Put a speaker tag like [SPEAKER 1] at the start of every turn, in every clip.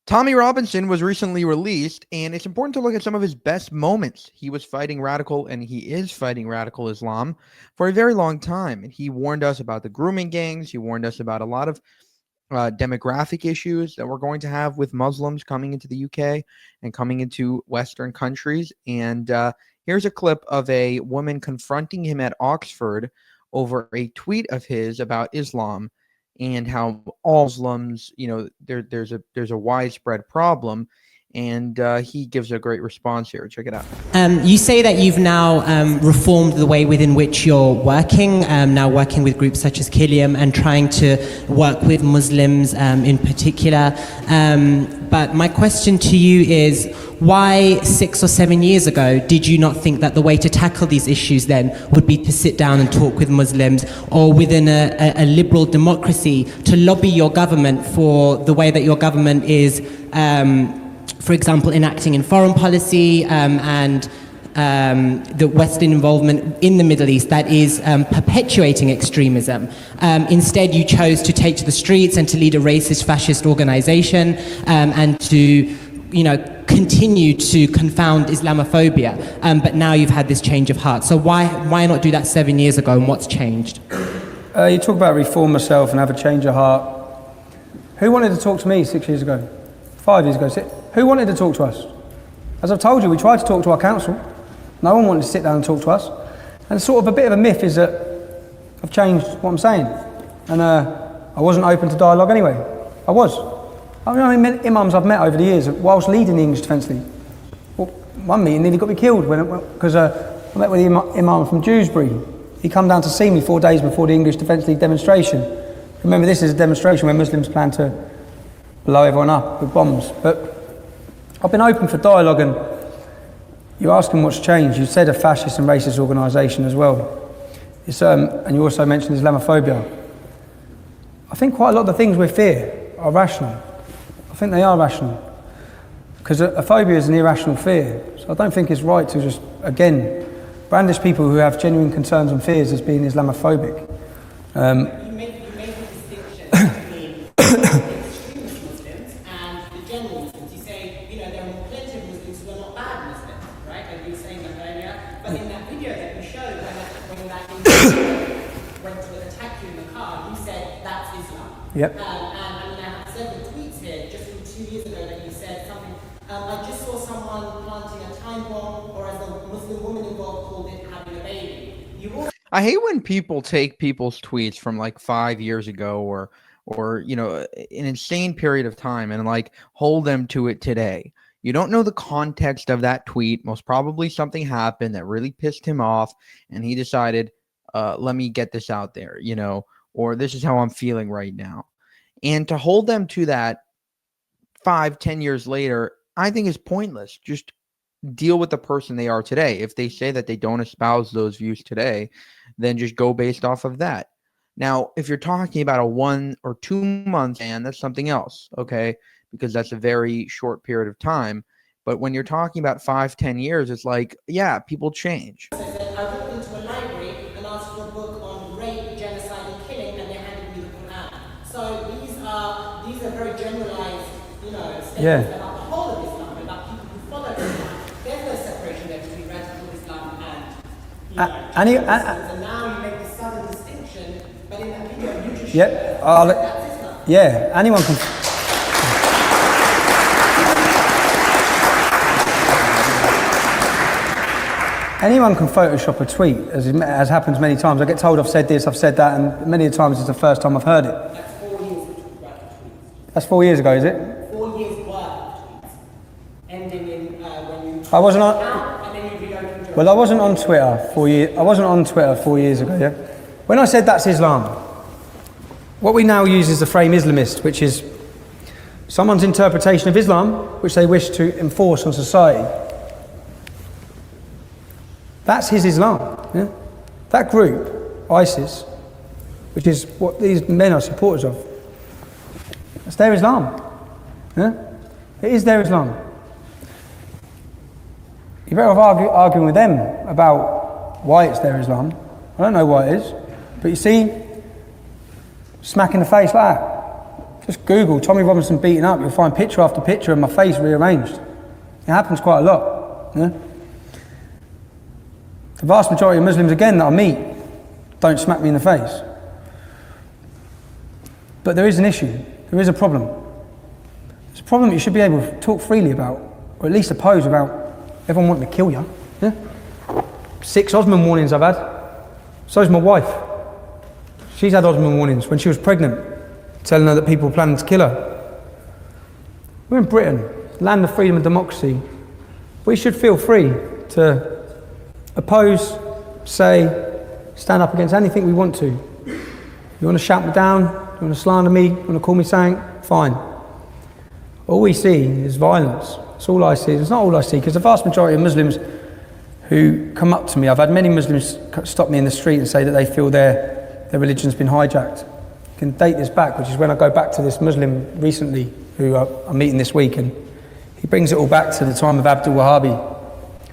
[SPEAKER 1] Tommy Robinson was recently released, and it's important to look at some of his best moments. He was fighting radical, and he is fighting radical Islam for a very long time. And he warned us about the grooming gangs. He warned us about a lot of demographic issues that we're going to have with Muslims coming into the UK and coming into Western countries. And here's a clip of a woman confronting him at Oxford over a tweet of his about Islam and how all Muslims, there's a widespread problem. And he gives a great response here. Check it out.
[SPEAKER 2] You say that you've now reformed the way within which you're working, now working with groups such as Kilium and trying to work with Muslims in particular. But my question to you is, why 6 or 7 years ago did you not think that the way to tackle these issues then would be to sit down and talk with Muslims, or within a liberal democracy to lobby your government for the way that your government is for example, enacting in foreign policy and the Western involvement in the Middle East that is perpetuating extremism. Instead, you chose to take to the streets and to lead a racist, fascist organization and to, continue to confound Islamophobia. But now you've had this change of heart. So why not do that 7 years ago, and what's changed?
[SPEAKER 3] You talk about reform myself and have a change of heart. Who wanted to talk to me 6 years ago? 5 years ago? Who wanted to talk to us? As I've told you, we tried to talk to our council. No one wanted to sit down and talk to us. And sort of a bit of a myth is that I've changed what I'm saying. And I wasn't open to dialogue anyway. I was. I mean, imams I've met over the years whilst leading the English Defence League. Well, one meeting nearly got me killed because I met with the imam from Dewsbury. He come down to see me 4 days before the English Defence League demonstration. Remember, this is a demonstration where Muslims plan to blow everyone up with bombs. But I've been open for dialogue, and you're asking what's changed. You said a fascist and racist organisation as well. And you also mentioned Islamophobia. I think quite a lot of the things we fear are rational. I think they are rational. Because a phobia is an irrational fear. So I don't think it's right to just, again, brandish people who have genuine concerns and fears as being Islamophobic.
[SPEAKER 2] You make the distinction between extremist Muslims and the general Muslims. You say, there are plenty of Muslims who are not bad Muslims, right? Like you were saying that earlier. But in that video that you showed, when that individual went to attack you in the car, you said, that's Islam.
[SPEAKER 3] Yep.
[SPEAKER 2] I have several tweets here, just from 2 years ago, that you said something. I just saw someone planting a time bomb, or as a Muslim woman involved called it, having a baby.
[SPEAKER 1] I hate when people take people's tweets from like 5 years ago or an insane period of time and like hold them to it today. You don't know the context of that tweet. Most probably something happened that really pissed him off, and he decided, let me get this out there, or this is how I'm feeling right now. And to hold them to that 5-10 years later, I think is pointless. Just deal with the person they are today. If they say that they don't espouse those views today, then just go based off of that. Now, if you're talking about a 1 or 2 month ban, that's something else, okay? Because that's a very short period of time. But when you're talking about 5-10 years, it's like, yeah, people change.
[SPEAKER 2] I walked into a library and asked for a book on rape, genocide, and killing, and they handed me the Quran. So these are very generalized, statements about the whole of Islam, about people who follow Islam. There's no separation there between radical Islam and and now you make this sudden distinction, but in that video you just showed that's Islam.
[SPEAKER 3] Yeah, anyone can Photoshop a tweet, as happens many times. I get told I've said this, I've said that, and many times it's the first time I've heard it.
[SPEAKER 2] That's 4 years we talked about the tweets.
[SPEAKER 3] That's 4 years ago, is it?
[SPEAKER 2] 4 years worth of tweets, ending in when you.
[SPEAKER 3] I wasn't on.
[SPEAKER 2] And then you reopened your.
[SPEAKER 3] Well, I wasn't on Twitter 4 years. I wasn't on Twitter 4 years ago. Yeah. When I said that's Islam, what we now use is the frame Islamist, which is someone's interpretation of Islam, which they wish to enforce on society. That's his Islam. Yeah? That group, ISIS, which is what these men are supporters of, that's their Islam. Yeah? It is their Islam. You're better off arguing with them about why it's their Islam. I don't know why it is. But you see, smack in the face like that. Just Google Tommy Robinson beaten up, you'll find picture after picture of my face rearranged. It happens quite a lot. Yeah? The vast majority of Muslims, again, that I meet, don't smack me in the face. But there is an issue, there is a problem. It's a problem that you should be able to talk freely about, or at least oppose without everyone wanting to kill you. Yeah? 6 Osman warnings I've had. So's my wife. She's had Osman warnings when she was pregnant, telling her that people were planning to kill her. We're in Britain, land of freedom and democracy. We should feel free to oppose, say, stand up against anything we want to. You want to shout me down, you want to slander me, you want to call me something, fine. All we see is violence. That's all I see. It's not all I see, because the vast majority of Muslims who come up to me, I've had many Muslims stop me in the street and say that they feel their religion's been hijacked. You can date this back, which is when I go back to this Muslim recently, who I'm meeting this week, and he brings it all back to the time of Abdul Wahhabi,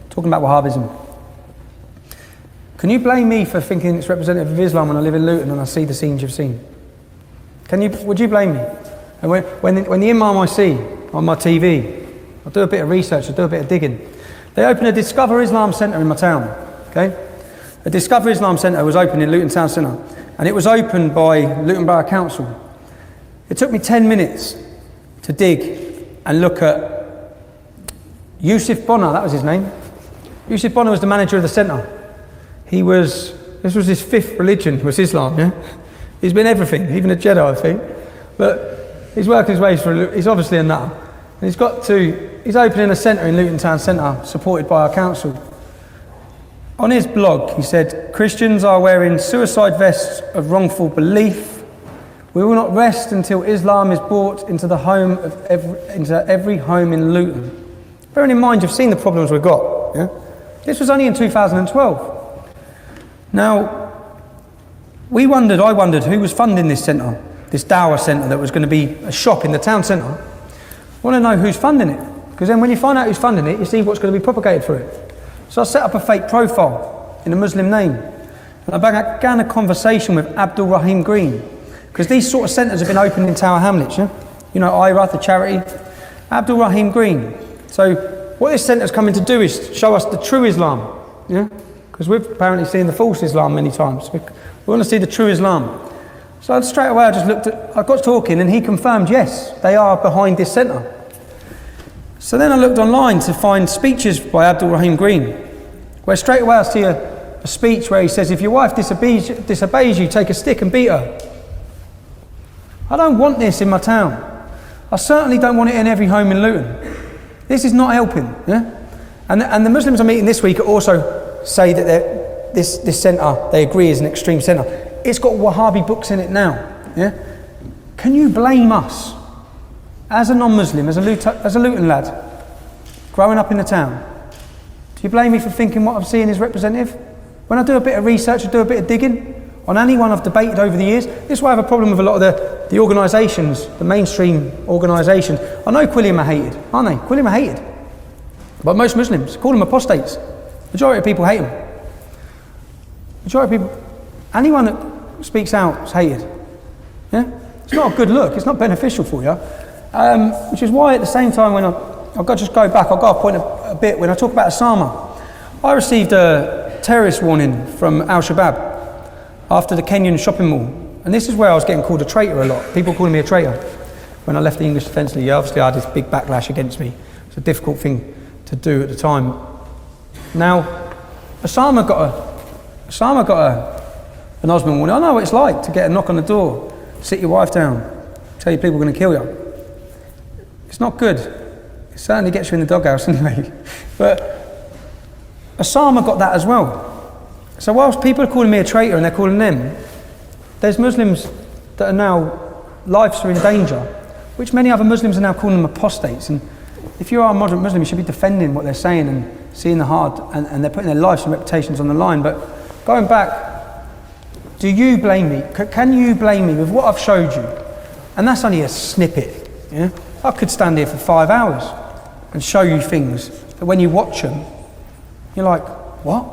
[SPEAKER 3] talking about Wahhabism. Can you blame me for thinking it's representative of Islam when I live in Luton and I see the scenes you've seen? Would you blame me? And when the imam I see on my TV, I do a bit of research, I do a bit of digging. They opened a Discover Islam Centre in my town, okay? A Discover Islam Centre was opened in Luton Town Centre, and it was opened by Luton Borough Council. It took me 10 minutes to dig and look at Yusuf Bonner, that was his name. Yusuf Bonner was the manager of the centre. This was his 5th religion, was Islam, yeah? He's been everything, even a Jedi, I think. But he's worked his way through, he's obviously a nutter. And he's opening a centre in Luton Town Centre, supported by our council. On his blog, he said, Christians are wearing suicide vests of wrongful belief. We will not rest until Islam is brought into every home in Luton. Bearing in mind, you've seen the problems we've got. Yeah? This was only in 2012. Now, I wondered who was funding this centre, this Dawah centre that was going to be a shop in the town centre. I want to know who's funding it, because then when you find out who's funding it, you see what's going to be propagated for it. So I set up a fake profile in a Muslim name, and I began a conversation with Abdul Rahim Green, because these sort of centres have been opened in Tower Hamlets, yeah? You know, IRA, the charity. Abdul Rahim Green. So what this centre's coming to do is show us the true Islam, yeah? Because we've apparently seen the false Islam many times. We want to see the true Islam. So straight away I got talking, and he confirmed, yes, they are behind this centre. So then I looked online to find speeches by Abdul Rahim Green, where straight away I see a speech where he says, if your wife disobeys you, take a stick and beat her. I don't want this in my town. I certainly don't want it in every home in Luton. This is not helping. Yeah? And the Muslims I'm meeting this week also say that this centre, they agree, is an extreme centre. It's got Wahhabi books in it now. Yeah? Can you blame us, as a non-Muslim, as a Luton lad, growing up in the town? Do you blame me for thinking what I'm seeing is representative? When I do a bit of research, I do a bit of digging on anyone I've debated over the years. This is why I have a problem with a lot of the organisations, the mainstream organisations. I know Quilliam are hated, aren't they? Quilliam are hated. But most Muslims call them apostates. Majority of people hate them. Majority of people, anyone that speaks out is hated. Yeah? It's not a good look, it's not beneficial for you. Which is why at the same time when I've got to just go back, I've got to point a bit, when I talk about Osama, I received a terrorist warning from Al-Shabaab after the Kenyan shopping mall. And this is where I was getting called a traitor a lot. People calling me a traitor. When I left the English Defence League, obviously I had this big backlash against me. It's a difficult thing to do at the time. Now, Osama got an Osman warning. I know what it's like to get a knock on the door, sit your wife down, tell you people are going to kill you. It's not good. It certainly gets you in the doghouse anyway. But Osama got that as well. So whilst people are calling me a traitor and they're calling them, there's Muslims that are now, lives are in danger, which many other Muslims are now calling them apostates. And if you are a moderate Muslim, you should be defending what they're saying and seeing the hard, and they're putting their lives and reputations on the line. But going back, do you blame me? Can you blame me with what I've showed you? And that's only a snippet. Yeah? I could stand here for 5 hours and show you things that when you watch them, you're like, what?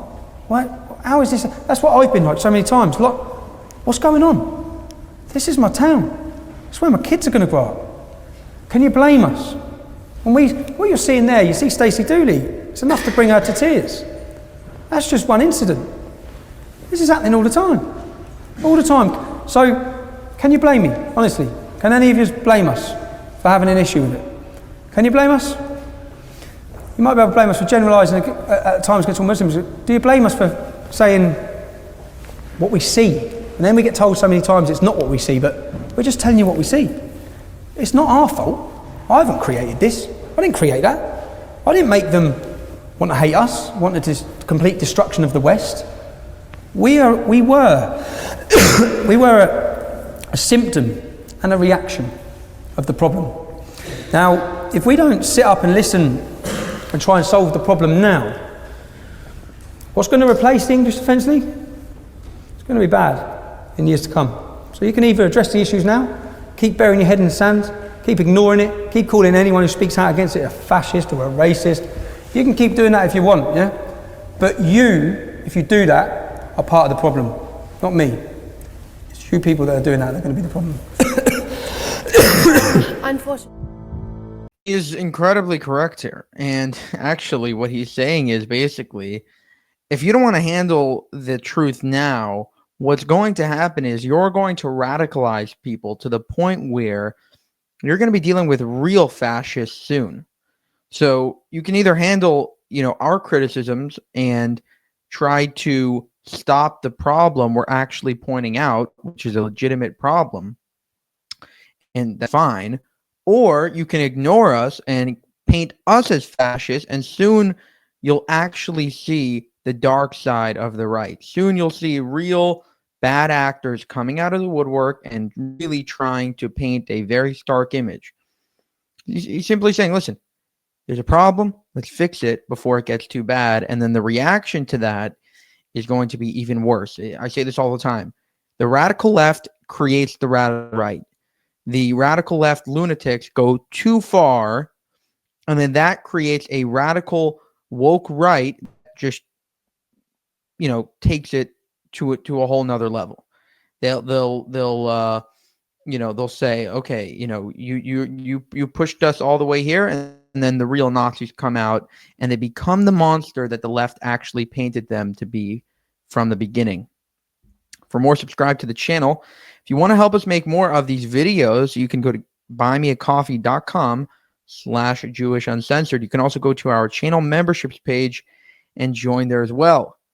[SPEAKER 3] What? How is this? That's what I've been like so many times. Look, what's going on? This is my town. It's where my kids are going to grow up. Can you blame us? What you're seeing there, you see Stacey Dooley, it's enough to bring her to tears. That's just one incident. This is happening all the time. All the time. So, can you blame me? Honestly, can any of you blame us for having an issue with it? Can you blame us? You might be able to blame us for generalising at times against all Muslims. Do you blame us for saying what we see? And then we get told so many times it's not what we see, but we're just telling you what we see. It's not our fault. I haven't created this. I didn't create that. I didn't make them want to hate us, want the complete destruction of the West. We were a symptom and a reaction of the problem. Now, if we don't sit up and listen and try and solve the problem now, what's going to replace the English Defence League? It's going to be bad in years to come. So you can either address the issues now, keep burying your head in the sand, keep ignoring it, keep calling anyone who speaks out against it a fascist or a racist. You can keep doing that if you want, yeah? But you, if you do that, are part of the problem, not me. It's you people that are doing that that are going to be the problem.
[SPEAKER 4] Unfortunately.
[SPEAKER 1] He is incredibly correct here. And actually what he's saying is basically, if you don't want to handle the truth now, what's going to happen is you're going to radicalize people to the point where you're going to be dealing with real fascists soon. So you can either handle, our criticisms and try to stop the problem we're actually pointing out, which is a legitimate problem, and that's fine, or you can ignore us and paint us as fascists, and soon you'll actually see the dark side of the right. Soon you'll see real bad actors coming out of the woodwork and really trying to paint a very stark image. He's simply saying, listen, there's a problem, let's fix it before it gets too bad, and then the reaction to that is going to be even worse. I say this all the time. The radical left creates the radical right. The radical left lunatics go too far, and then that creates a radical woke right that just, takes it to a whole nother level. They'll say, okay, you pushed us all the way here, and then the real Nazis come out and they become the monster that the left actually painted them to be from the beginning. For more, subscribe to the channel. If you want to help us make more of these videos, you can go to buymeacoffee.com/JewishUncensored. You can also go to our channel memberships page and join there as well.